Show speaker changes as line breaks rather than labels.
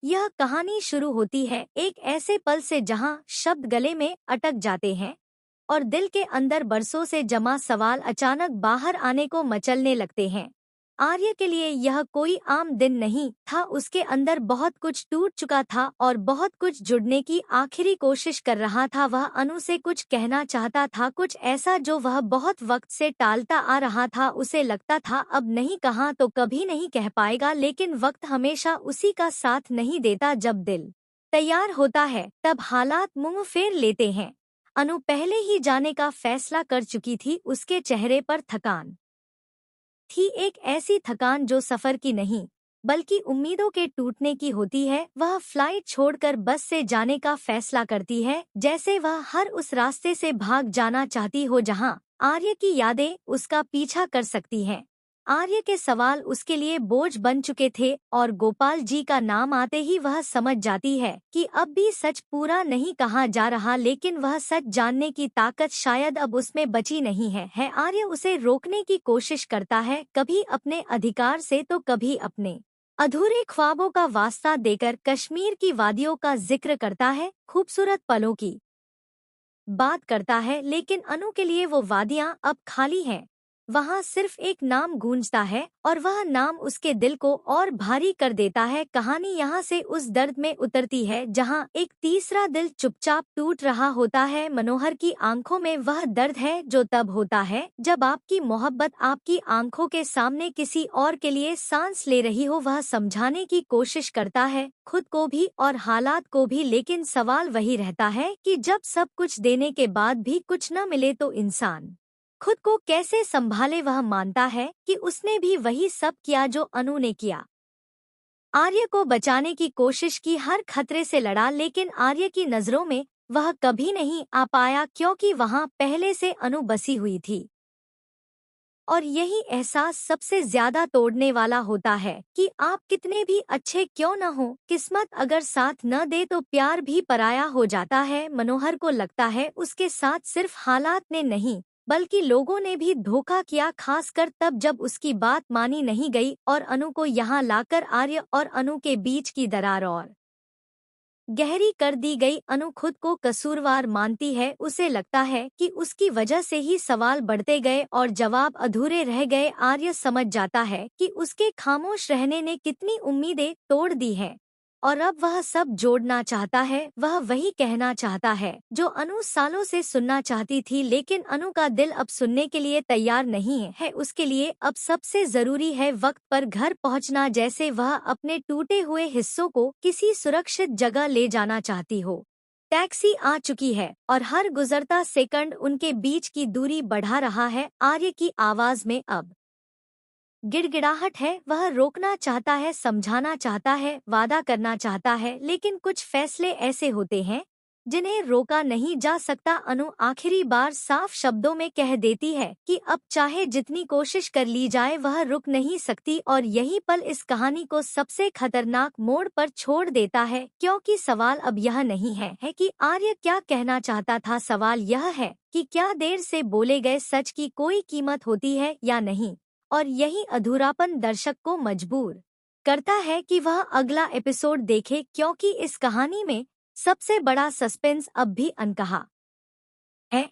यह कहानी शुरू होती है एक ऐसे पल से जहां शब्द गले में अटक जाते हैं और दिल के अंदर बरसों से जमा सवाल अचानक बाहर आने को मचलने लगते हैं। आर्य के लिए यह कोई आम दिन नहीं था, उसके अंदर बहुत कुछ टूट चुका था और बहुत कुछ जुड़ने की आखिरी कोशिश कर रहा था। वह अनु से कुछ कहना चाहता था, कुछ ऐसा जो वह बहुत वक्त से टालता आ रहा था। उसे लगता था अब नहीं कहा तो कभी नहीं कह पाएगा, लेकिन वक्त हमेशा उसी का साथ नहीं देता। जब दिल तैयार होता है तब हालात मुंह फेर लेते हैं। अनु पहले ही जाने का फैसला कर चुकी थी। उसके चेहरे पर थकान थी, एक ऐसी थकान जो सफर की नहीं बल्कि उम्मीदों के टूटने की होती है। वह फ्लाइट छोड़कर बस से जाने का फैसला करती है, जैसे वह हर उस रास्ते से भाग जाना चाहती हो जहां आर्य की यादें उसका पीछा कर सकती हैं। आर्य के सवाल उसके लिए बोझ बन चुके थे और गोपाल जी का नाम आते ही वह समझ जाती है कि अब भी सच पूरा नहीं कहा जा रहा, लेकिन वह सच जानने की ताकत शायद अब उसमें बची नहीं है। आर्य उसे रोकने की कोशिश करता है, कभी अपने अधिकार से तो कभी अपने अधूरे ख्वाबों का वास्ता देकर। कश्मीर की वादियों का जिक्र करता है, खूबसूरत पलों की बात करता है, लेकिन अनु के लिए वो वादियां अब खाली हैं। वहाँ सिर्फ एक नाम गूंजता है और वह नाम उसके दिल को और भारी कर देता है। कहानी यहाँ से उस दर्द में उतरती है जहाँ एक तीसरा दिल चुपचाप टूट रहा होता है। मनोहर की आंखों में वह दर्द है जो तब होता है जब आपकी मोहब्बत आपकी आंखों के सामने किसी और के लिए सांस ले रही हो। वह समझाने की कोशिश करता है, खुद को भी और हालात को भी, लेकिन सवाल वही रहता है कि जब सब कुछ देने के बाद भी कुछ न मिले तो इंसान खुद को कैसे संभाले। वह मानता है कि उसने भी वही सब किया जो अनु ने किया। आर्य को बचाने की कोशिश की, हर खतरे से लड़ा, लेकिन आर्य की नजरों में वह कभी नहीं आ पाया क्योंकि वहां पहले से अनु बसी हुई थी। और यही एहसास सबसे ज्यादा तोड़ने वाला होता है कि आप कितने भी अच्छे क्यों न हो, किस्मत अगर साथ न दे तो प्यार भी पराया हो जाता है। मनोहर को लगता है उसके साथ सिर्फ हालात ने नहीं बल्कि लोगों ने भी धोखा किया, खासकर तब जब उसकी बात मानी नहीं गई और अनु को यहाँ लाकर आर्य और अनु के बीच की दरार और गहरी कर दी गई। अनु खुद को कसूरवार मानती है, उसे लगता है कि उसकी वजह से ही सवाल बढ़ते गए और जवाब अधूरे रह गए। आर्य समझ जाता है कि उसके खामोश रहने ने कितनी उम्मीदें तोड़ दी हैं और अब वह सब जोड़ना चाहता है। वह वही कहना चाहता है जो अनु सालों से सुनना चाहती थी, लेकिन अनु का दिल अब सुनने के लिए तैयार नहीं है। उसके लिए अब सबसे जरूरी है वक्त पर घर पहुंचना, जैसे वह अपने टूटे हुए हिस्सों को किसी सुरक्षित जगह ले जाना चाहती हो। टैक्सी आ चुकी है और हर गुजरता सेकंड उनके बीच की दूरी बढ़ा रहा है। आर्य की आवाज में अब गिड़गिड़ाहट है। वह रोकना चाहता है, समझाना चाहता है, वादा करना चाहता है, लेकिन कुछ फैसले ऐसे होते हैं जिन्हें रोका नहीं जा सकता। अनु आखिरी बार साफ शब्दों में कह देती है कि अब चाहे जितनी कोशिश कर ली जाए वह रुक नहीं सकती। और यही पल इस कहानी को सबसे खतरनाक मोड़ पर छोड़ देता है, क्योंकि सवाल अब यह नहीं है कि आर्य क्या कहना चाहता था। सवाल यह है कि क्या देर से बोले गए सच की कोई कीमत होती है या नहीं। और यही अधूरापन दर्शक को मजबूर करता है कि वह अगला एपिसोड देखे, क्योंकि इस कहानी में सबसे बड़ा सस्पेंस अब भी अनकहा है।